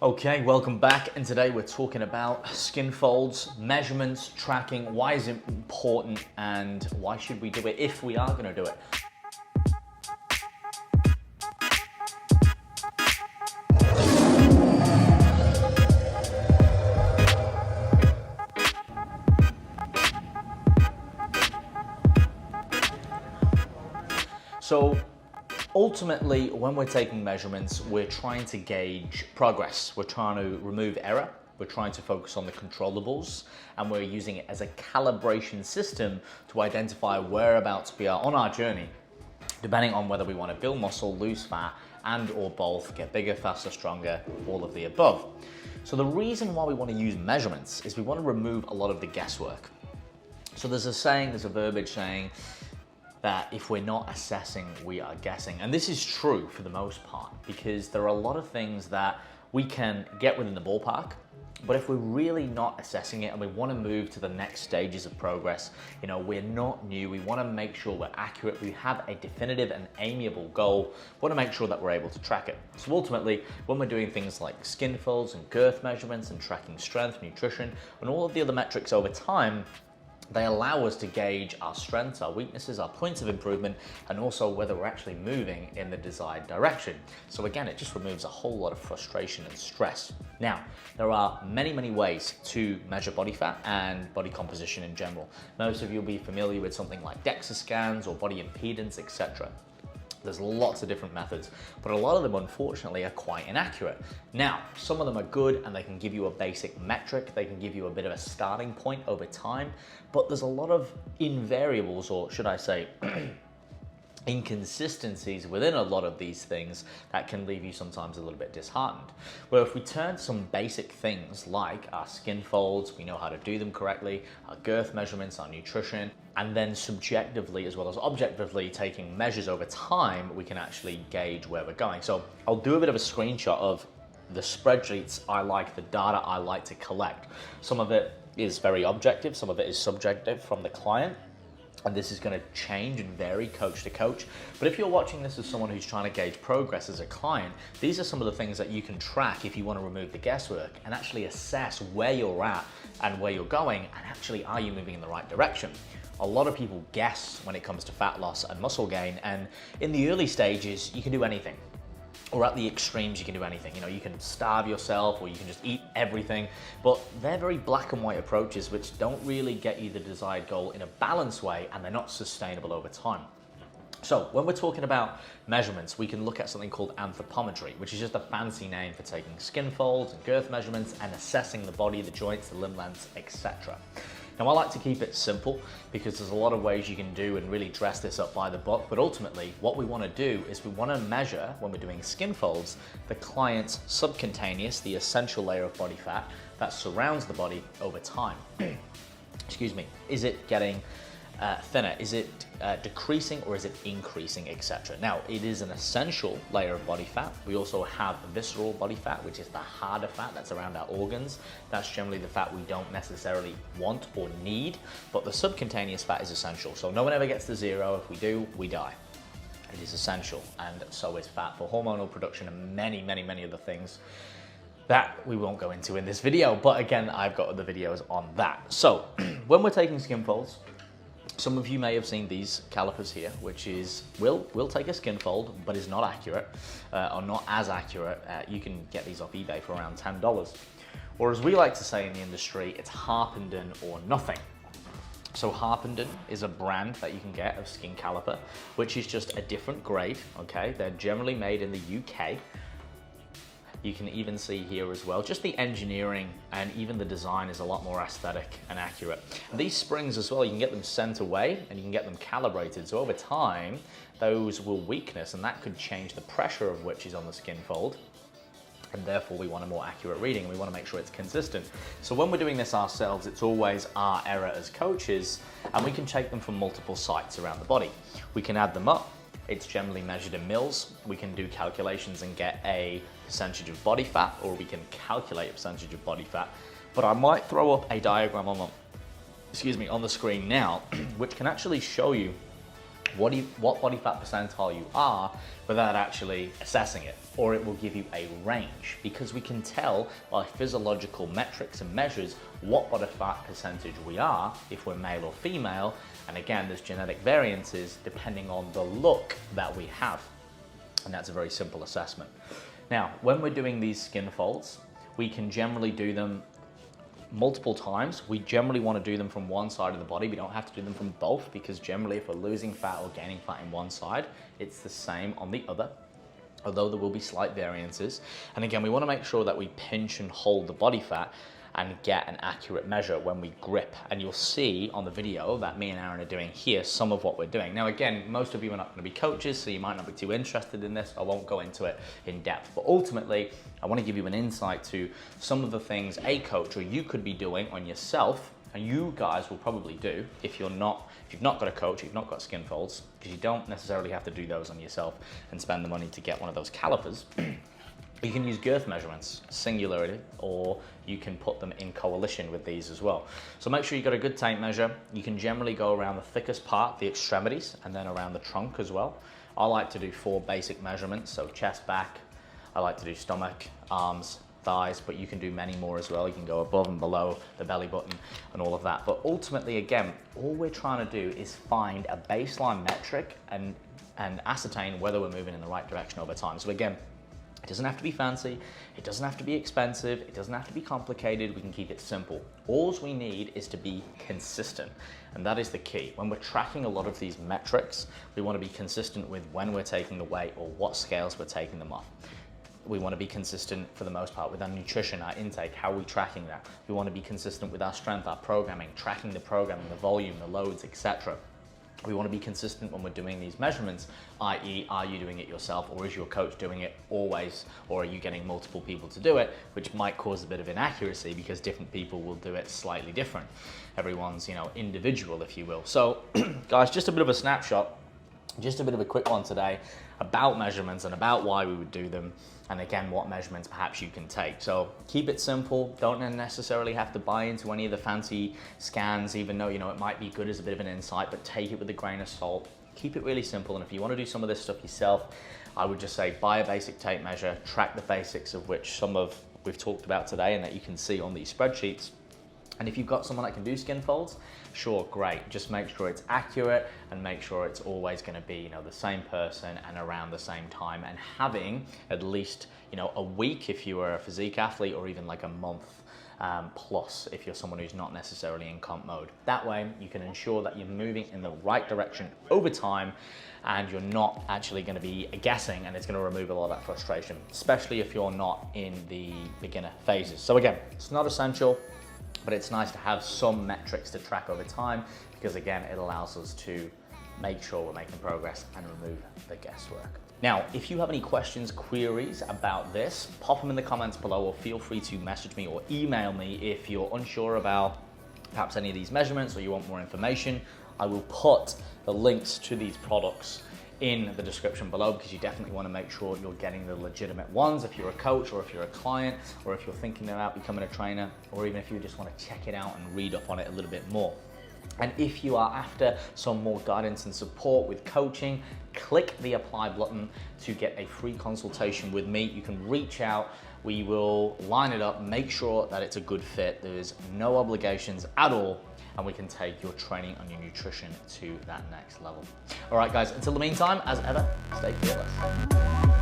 Okay, welcome back, and today we're talking about skin folds, measurements, tracking, why is it important, and why should we do it if we are going to do it. So ultimately, when we're taking measurements, we're trying to gauge progress. We're trying to remove error. We're trying to focus on the controllables, and we're using it as a calibration system to identify whereabouts we are on our journey, depending on whether we want to build muscle, lose fat, and or both, get bigger, faster, stronger, all of the above. So the reason why we want to use measurements is we want to remove a lot of the guesswork. So there's a verbiage saying, that if we're not assessing, we are guessing. And this is true for the most part, because there are a lot of things that we can get within the ballpark, but if we're really not assessing it and we want to move to the next stages of progress, we're not new, we want to make sure we're accurate, we have a definitive and amiable goal, we want to make sure that we're able to track it. So ultimately, when we're doing things like skin folds and girth measurements and tracking strength, nutrition, and all of the other metrics over time, they allow us to gauge our strengths, our weaknesses, our points of improvement, and also whether we're actually moving in the desired direction. So again, it just removes a whole lot of frustration and stress. Now, there are many, many ways to measure body fat and body composition in general. Most of you will be familiar with something like DEXA scans or body impedance, etc. There's lots of different methods, but a lot of them, unfortunately, are quite inaccurate. Now, some of them are good and they can give you a basic metric, they can give you a bit of a starting point over time, but there's a lot of invariables, or should I say, inconsistencies within a lot of these things that can leave you sometimes a little bit disheartened. Well, if we turn to some basic things like our skin folds, we know how to do them correctly, our girth measurements, our nutrition, and then subjectively as well as objectively taking measures over time, we can actually gauge where we're going. So I'll do a bit of a screenshot of the spreadsheets I like, the data I like to collect. Some of it is very objective, some of it is subjective from the client. And this is going to change and vary coach to coach. But if you're watching this as someone who's trying to gauge progress as a client, these are some of the things that you can track if you want to remove the guesswork and actually assess where you're at and where you're going, and actually, are you moving in the right direction? A lot of people guess when it comes to fat loss and muscle gain, and in the early stages, you can do anything. Or at the extremes, you can do anything. You can starve yourself, or you can just eat everything. But they're very black and white approaches which don't really get you the desired goal in a balanced way, and they're not sustainable over time. So when we're talking about measurements, we can look at something called anthropometry, which is just a fancy name for taking skin folds and girth measurements and assessing the body, the joints, the limb lengths, etc. Now, I like to keep it simple because there's a lot of ways you can do and really dress this up by the book, but ultimately what we want to do is we want to measure, when we're doing skin folds, the client's subcutaneous, the essential layer of body fat that surrounds the body over time. Excuse me. Is it getting thinner? Is it decreasing, or is it increasing, etc.? Now, it is an essential layer of body fat. We also have visceral body fat, which is the harder fat that's around our organs. That's generally the fat we don't necessarily want or need, but the subcutaneous fat is essential. So no one ever gets to zero. If we do, we die. It is essential, and so is fat for hormonal production and many, many, many other things that we won't go into in this video. But again, I've got other videos on that. So when we're taking skin folds, some of you may have seen these calipers here, which is, will take a skin fold, but is not accurate, or not as accurate. You can get these off eBay for around $10. Or as we like to say in the industry, it's Harpenden or nothing. So Harpenden is a brand that you can get of skin caliper, which is just a different grade, okay? They're generally made in the UK. You can even see here as well, just the engineering and even the design is a lot more aesthetic and accurate. And these springs as well, you can get them sent away and you can get them calibrated. So over time, those will weakness, and that could change the pressure of which is on the skin fold. And therefore we want a more accurate reading, and we want to make sure it's consistent. So when we're doing this ourselves, it's always our error as coaches, and we can take them from multiple sites around the body. We can add them up. It's generally measured in mils. We can do calculations and get a percentage of body fat, or we can calculate a percentage of body fat. But I might throw up a diagram on the screen now, which can actually show you what body fat percentile you are without actually assessing it, or it will give you a range, because we can tell by physiological metrics and measures what body fat percentage we are if we're male or female. And again, there's genetic variances depending on the look that we have, and that's a very simple assessment. Now, when we're doing these skin folds, we can generally do them multiple times. We generally want to do them from one side of the body. We don't have to do them from both, because generally if we're losing fat or gaining fat in one side, it's the same on the other, although there will be slight variances. And again, we want to make sure that we pinch and hold the body fat and get an accurate measure when we grip. And you'll see on the video that me and Aaron are doing here some of what we're doing. Now again, most of you are not going to be coaches, so you might not be too interested in this. I won't go into it in depth, but ultimately I want to give you an insight to some of the things a coach or you could be doing on yourself, and you guys will probably do if you've not got a coach, you've not got skin folds, because you don't necessarily have to do those on yourself and spend the money to get one of those calipers. You can use girth measurements singularly, or you can put them in coalition with these as well. So make sure you've got a good tape measure. You can generally go around the thickest part, the extremities, and then around the trunk as well. I like to do 4 basic measurements, so chest, back. I like to do stomach, arms, thighs, but you can do many more as well. You can go above and below the belly button and all of that. But ultimately, again, all we're trying to do is find a baseline metric and ascertain whether we're moving in the right direction over time. So again, it doesn't have to be fancy, it doesn't have to be expensive, it doesn't have to be complicated, we can keep it simple. All we need is to be consistent, and that is the key. When we're tracking a lot of these metrics, we want to be consistent with when we're taking the weight or what scales we're taking them off. We want to be consistent for the most part with our nutrition, our intake, how we're tracking that. We want to be consistent with our strength, our programming, tracking the programming, the volume, the loads, etc. We want to be consistent when we're doing these measurements, i.e. are you doing it yourself, or is your coach doing it always, or are you getting multiple people to do it, which might cause a bit of inaccuracy because different people will do it slightly different. Everyone's, individual, if you will. So guys, just a bit of a snapshot, just a bit of a quick one today about measurements and about why we would do them, and again, what measurements perhaps you can take. So keep it simple. Don't necessarily have to buy into any of the fancy scans, even though, it might be good as a bit of an insight, but take it with a grain of salt. Keep it really simple. And if you want to do some of this stuff yourself, I would just say buy a basic tape measure, track the basics of which some of we've talked about today and that you can see on these spreadsheets. And if you've got someone that can do skin folds, sure, great. Just make sure it's accurate and make sure it's always going to be, the same person and around the same time, and having at least, a week if you are a physique athlete, or even like a month plus if you're someone who's not necessarily in comp mode. That way you can ensure that you're moving in the right direction over time, and you're not actually going to be guessing, and it's going to remove a lot of that frustration, especially if you're not in the beginner phases. So again, it's not essential, but it's nice to have some metrics to track over time, because again, it allows us to make sure we're making progress and remove the guesswork. Now, if you have any questions, queries about this, pop them in the comments below, or feel free to message me or email me if you're unsure about perhaps any of these measurements or you want more information. I will put the links to these products in the description below, because you definitely want to make sure you're getting the legitimate ones if you're a coach, or if you're a client, or if you're thinking about becoming a trainer, or even if you just want to check it out and read up on it a little bit more. And if you are after some more guidance and support with coaching, click the apply button to get a free consultation with me. You can reach out, we will line it up, make sure that it's a good fit. There's no obligations at all, and we can take your training and your nutrition to that next level. All right, guys, until the meantime, as ever, stay fearless.